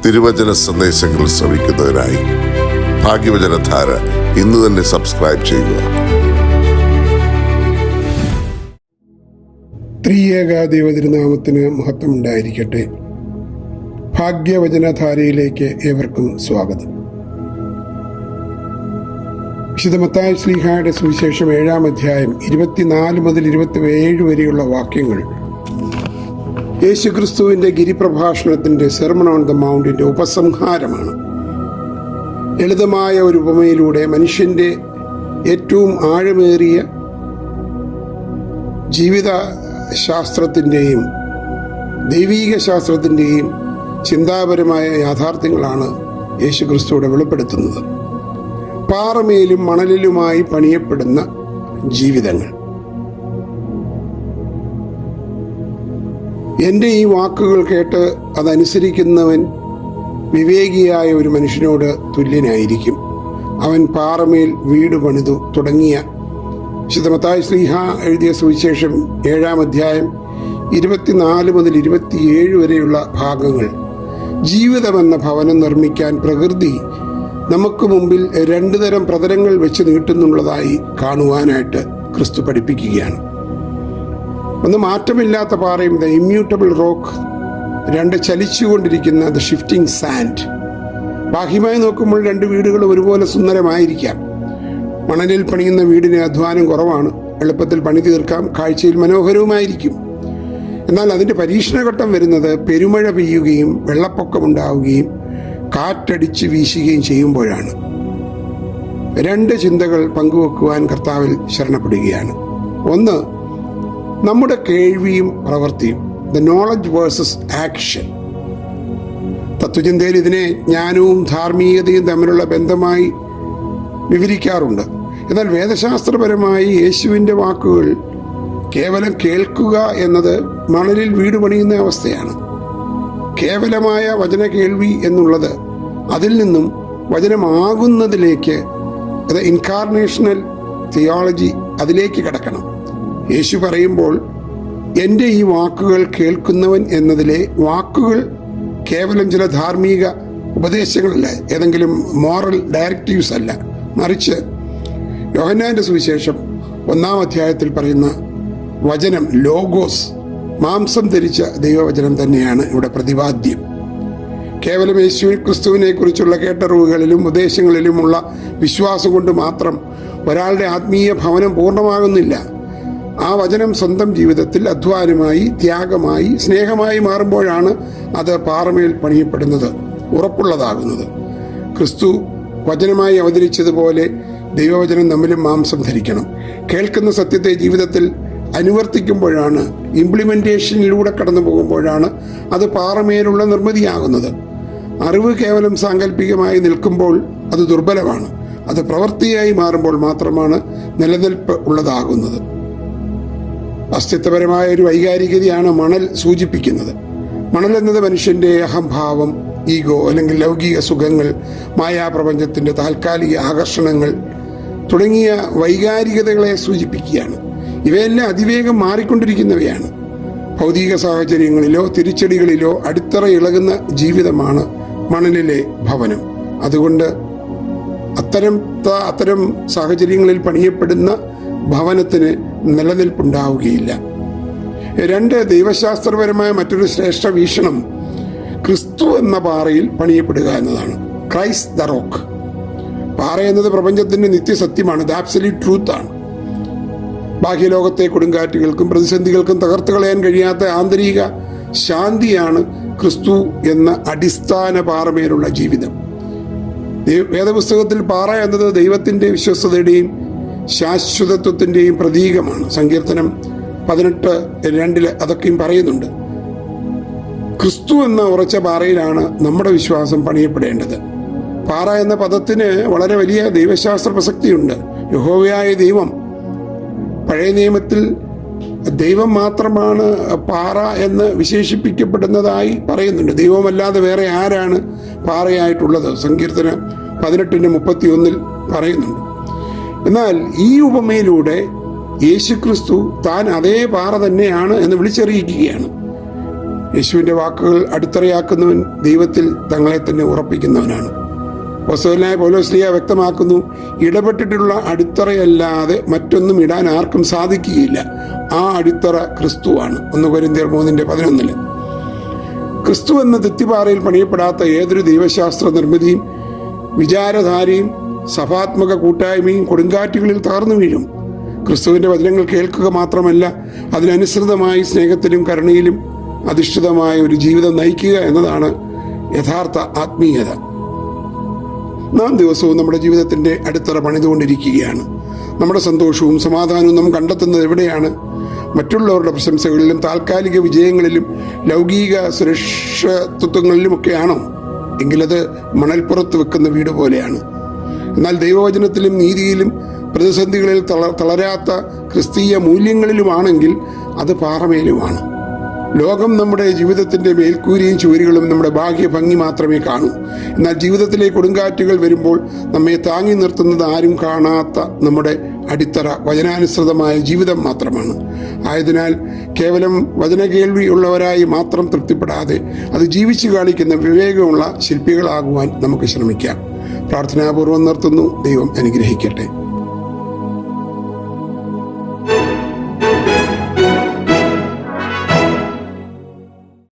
തിരുവചന സന്ദേശങ്ങൾ ശ്രവിക്കുന്നതിനായി ഭാഗ്യവചനധാര ഇന്ന് തന്നെ സബ്സ്ക്രൈബ് ചെയ്യുക. ത്രിയേക ദൈവതിരുനാമത്തിന് മഹത്വം ഉണ്ടായിരിക്കട്ടെ. ഭാഗ്യവചനധാരയിലേക്ക് ഏവർക്കും സ്വാഗതം. വിശുദ്ധ മത്തായി ശ്ലീഹായുടെ സുവിശേഷം 7-ാം അധ്യായം 24 മുതൽ 27 വരെയുള്ള വാക്യങ്ങൾ യേശുക്രിസ്തുവിൻ്റെ ഗിരിപ്രഭാഷണത്തിൻ്റെ സെർമൺ ഓൺ ദ മൗണ്ടിൻ്റെ ഉപസംഹാരമാണ്. ലളിതമായ ഒരു ഉപമയിലൂടെ മനുഷ്യൻ്റെ ഏറ്റവും ആഴമേറിയ ജീവിത ശാസ്ത്രത്തിൻ്റെയും ദൈവീക ശാസ്ത്രത്തിൻ്റെയും ചിന്താപരമായ യാഥാർത്ഥ്യങ്ങളാണ് യേശുക്രിസ്തുവിടെ വെളിപ്പെടുത്തുന്നത്. പാറമേലും മണലിലുമായി പണിയപ്പെടുന്ന ജീവിതങ്ങൾ. എൻ്റെ ഈ വാക്കുകൾ കേട്ട് അതനുസരിക്കുന്നവൻ വിവേകിയായ ഒരു മനുഷ്യനോട് തുല്യനായിരിക്കും. അവൻ പാറമേൽ വീട് പണിതു തുടങ്ങിയ വിശുദ്ധ മത്തായി ശ്ലീഹാ എഴുതിയ സുവിശേഷം 7-ാം അധ്യായം 24 മുതൽ 27 വരെയുള്ള ഭാഗങ്ങൾ ജീവിതമെന്ന ഭവനം നിർമ്മിക്കാൻ പ്രകൃതി നമുക്ക് മുമ്പിൽ 2 തരം പ്രതലങ്ങൾ വെച്ച് നീട്ടുന്നുള്ളതായി കാണുവാനായിട്ട് ക്രിസ്തു പഠിപ്പിക്കുകയാണ്. ഒന്ന് മാറ്റമില്ലാത്ത പാറയും ദ ഇമ്മ്യൂട്ടബിൾ റോക്ക്, 2 ചലിച്ചുകൊണ്ടിരിക്കുന്ന ദ ഷിഫ്റ്റിംഗ് സാൻഡ്. ബാഹ്യമായി നോക്കുമ്പോൾ 2 വീടുകൾ ഒരുപോലെ സുന്ദരമായിരിക്കാം. മണലിൽ പണിയുന്ന വീടിന് അധ്വാനം കുറവാണ്, എളുപ്പത്തിൽ പണി തീർക്കാം, കാഴ്ചയിൽ മനോഹരവുമായിരിക്കും. എന്നാൽ അതിൻ്റെ പരീക്ഷണഘട്ടം വരുന്നത് പെരുമഴ പെയ്യുകയും വെള്ളപ്പൊക്കമുണ്ടാവുകയും കാറ്റടിച്ച് വീശുകയും ചെയ്യുമ്പോഴാണ്. 2 ചിന്തകൾ പങ്കുവെക്കുവാൻ കർത്താവിൽ ശരണപ്പെടുകയാണ്. ഒന്ന്, നമ്മുടെ കേൾവിയും പ്രവൃത്തിയും, ദ നോളജ് വേഴ്സസ് ആക്ഷൻ. തത്വചിന്തയിൽ ഇതിനെ ജ്ഞാനവും ധാർമ്മികതയും തമ്മിലുള്ള ബന്ധമായി വിവരിക്കാറുണ്ട്. എന്നാൽ വേദശാസ്ത്രപരമായി യേശുവിൻ്റെ വാക്കുകൾ കേവലം കേൾക്കുക എന്നത് മണലിൽ വീട് പണിയുന്ന അവസ്ഥയാണ്. കേവലമായ വചന കേൾവി എന്നുള്ളത് അതിൽ നിന്നും വചനമാകുന്നതിലേക്ക്, അത് ഇൻകാർണേഷണൽ തിയോളജി, അതിലേക്ക് കടക്കണം. യേശു പറയുമ്പോൾ എൻ്റെ ഈ വാക്കുകൾ കേൾക്കുന്നവൻ എന്നതിലെ വാക്കുകൾ കേവലം ചില ധാർമ്മിക ഉപദേശങ്ങളല്ല, ഏതെങ്കിലും മോറൽ ഡയറക്റ്റീവ്സ് അല്ല, മറിച്ച് യോഹന്നാൻ്റെ സുവിശേഷം 1-ാം അധ്യായത്തിൽ പറയുന്ന വചനം, ലോഗോസ്, മാംസം ധരിച്ച ദൈവവചനം തന്നെയാണ് ഇവിടെ പ്രതിപാദ്യം. കേവലം യേശു ക്രിസ്തുവിനെ കുറിച്ചുള്ള കേട്ടറിവുകളിലും ഉപദേശങ്ങളിലുമുള്ള വിശ്വാസം കൊണ്ട് മാത്രം ഒരാളുടെ ആത്മീയ ഭവനം പൂർണ്ണമാകുന്നില്ല. ആ വചനം സ്വന്തം ജീവിതത്തിൽ അധ്വാനമായി, ത്യാഗമായി, സ്നേഹമായി മാറുമ്പോഴാണ് അത് പാറമേൽ പണിയപ്പെടുന്നത്, ഉറപ്പുള്ളതാകുന്നത്. ക്രിസ്തു വചനമായി അവതരിച്ചതുപോലെ ദൈവവചനം നമ്മിലും മാംസം ധരിക്കണം. കേൾക്കുന്ന സത്യത്തെ ജീവിതത്തിൽ അനുവർത്തിക്കുമ്പോഴാണ്, ഇംപ്ലിമെൻറ്റേഷനിലൂടെ കടന്നു പോകുമ്പോഴാണ് അത് പാറമേലുള്ള നിർമ്മിതിയാകുന്നത്. അറിവ് കേവലം സാങ്കല്പികമായി നിൽക്കുമ്പോൾ അത് ദുർബലമാണ്. അത് പ്രവൃത്തിയായി മാറുമ്പോൾ മാത്രമാണ് നിലനിൽപ്പ് ഉള്ളതാകുന്നത്. അസ്തിത്വപരമായ ഒരു വൈകാരികതയാണ് മണൽ സൂചിപ്പിക്കുന്നത്. മണൽ എന്നത് മനുഷ്യൻ്റെ അഹംഭാവം, ഈഗോ, അല്ലെങ്കിൽ ലൗകിക സുഖങ്ങൾ, മായാപ്രപഞ്ചത്തിൻ്റെ താൽക്കാലിക ആകർഷണങ്ങൾ തുടങ്ങിയ വൈകാരികതകളെ സൂചിപ്പിക്കുകയാണ്. ഇവയെല്ലാം അതിവേഗം മാറിക്കൊണ്ടിരിക്കുന്നവയാണ്. ഭൗതിക സാഹചര്യങ്ങളിലോ തിരിച്ചടികളിലോ അടിത്തറ ഇളകുന്ന ജീവിതമാണ് മണലിലെ ഭവനം. അതുകൊണ്ട് അത്തരം സാഹചര്യങ്ങളിൽ പണിയപ്പെടുന്ന ഭവനത്തിന് നിലനിൽപ്പുണ്ടാവുകയില്ല. 2, ദൈവശാസ്ത്രപരമായ മറ്റൊരു ശ്രേഷ്ഠ വീക്ഷണം ക്രിസ്തു എന്ന പാറയിൽ പണിയപ്പെടുക എന്നതാണ്. Christ the rock. പാറ എന്നത് പ്രപഞ്ചത്തിൻ്റെ നിത്യസത്യമാണ്, ദ ആബ്സല്യൂട്ട് ട്രൂത്ത് ആണ്. ബാഹ്യലോകത്തെ കൊടുങ്കാറ്റുകൾക്കും പ്രതിസന്ധികൾക്കും തകർത്തു കളയാൻ കഴിയാത്ത ആന്തരിക ശാന്തിയാണ് ക്രിസ്തു എന്ന അടിസ്ഥാന പാറമേലുള്ള ജീവിതം. വേദപുസ്തകത്തിൽ പാറ എന്നത് ദൈവത്തിൻ്റെ വിശ്വസ്തതയുടെയും ശാശ്വതത്വത്തിൻ്റെയും പ്രതീകമാണ്. സങ്കീർത്തനം 18:2 അതൊക്കെയും പറയുന്നുണ്ട്. ക്രിസ്തു എന്ന ഉറച്ച പാറയിലാണ് നമ്മുടെ വിശ്വാസം പണിയപ്പെടേണ്ടത്. പാറ എന്ന പദത്തിന് വളരെ വലിയ ദൈവശാസ്ത്ര പ്രസക്തിയുണ്ട്. യഹോവയായ ദൈവം, പഴയ നിയമത്തിൽ ദൈവം മാത്രമാണ് പാറ എന്ന് വിശേഷിപ്പിക്കപ്പെടുന്നതായി പറയുന്നുണ്ട്. ദൈവമല്ലാതെ വേറെ ആരാണ് പാറയായിട്ടുള്ളത്? സങ്കീർത്തനം 18:31 പറയുന്നുണ്ട്. എന്നാൽ ഈ ഉപമയിലൂടെ യേശുക്രിസ്തു താൻ അതേ പാറ തന്നെയാണ് എന്ന് വിളിച്ചറിയിക്കുകയാണ്. യേശുവിൻ്റെ വാക്കുകൾ അടിത്തറയാക്കുന്നവൻ ദൈവത്തിൽ തങ്ങളെ തന്നെ ഉറപ്പിക്കുന്നവനാണ്. അപ്പോസ്തലനായ പൗലോസ് വ്യക്തമാക്കുന്നു, ഇടപെട്ടിട്ടുള്ള അടിത്തറയല്ലാതെ മറ്റൊന്നും ഇടാൻ ആർക്കും സാധിക്കുകയില്ല. ആ അടിത്തറ ക്രിസ്തുവാണ്. 1 കൊരിന്ത്യർ 3:11. ക്രിസ്തു എന്ന തെറ്റിപ്പാറയിൽ പണിയപ്പെടാത്ത ഏതൊരു ദൈവശാസ്ത്ര നിർമ്മിതിയും വിചാരധാരയും സഭാത്മക കൂട്ടായ്മയും കൊടുങ്കാറ്റുകളിൽ തകർന്നു വീഴും. ക്രിസ്തുവിൻ്റെ വചനങ്ങൾ കേൾക്കുക മാത്രമല്ല, അതിനനുസൃതമായി സ്നേഹത്തിലും കരുണയിലും അധിഷ്ഠിതമായ ഒരു ജീവിതം നയിക്കുക എന്നതാണ് യഥാർത്ഥ ആത്മീയത. നാം ദിവസവും നമ്മുടെ ജീവിതത്തിൻ്റെ അടിത്തറ പണിതുകൊണ്ടിരിക്കുകയാണ്. നമ്മുടെ സന്തോഷവും സമാധാനവും നാം കണ്ടെത്തുന്നത് എവിടെയാണ്? മറ്റുള്ളവരുടെ പ്രശംസകളിലും താൽക്കാലിക വിജയങ്ങളിലും ലൗകിക സുരക്ഷിതത്വങ്ങളിലുമൊക്കെയാണോ? എങ്കിലത് മണൽപ്പുറത്ത് വെക്കുന്ന വീട് പോലെയാണ്. എന്നാൽ ദൈവവചനത്തിലും നീതിയിലും പ്രതിസന്ധികളിൽ തളരാത്ത ക്രിസ്തീയ മൂല്യങ്ങളിലുമാണെങ്കിൽ അത് പാറമേലുമാണ്. ലോകം നമ്മുടെ ജീവിതത്തിൻ്റെ മേൽക്കൂരിയും ചുവരുകളും നമ്മുടെ ബാഹ്യഭംഗി മാത്രമേ കാണൂ. എന്നാൽ ജീവിതത്തിലെ കൊടുങ്കാറ്റുകൾ വരുമ്പോൾ നമ്മെ താങ്ങി നിർത്തുന്നത് ആരും കാണാത്ത നമ്മുടെ അടിത്തറ വചനാനുസൃതമായ ജീവിതം മാത്രമാണ്. ആയതിനാൽ കേവലം വചനകേൾവിയുള്ളവരായി മാത്രം തൃപ്തിപ്പെടാതെ അത് ജീവിച്ചു കാണിക്കുന്ന വിവേകമുള്ള ശില്പികളാകുവാൻ നമുക്ക് ശ്രമിക്കാം. പ്രാർത്ഥനാപൂർവ്വം നിർത്തുന്നു. ദൈവം അനുഗ്രഹിക്കട്ടെ.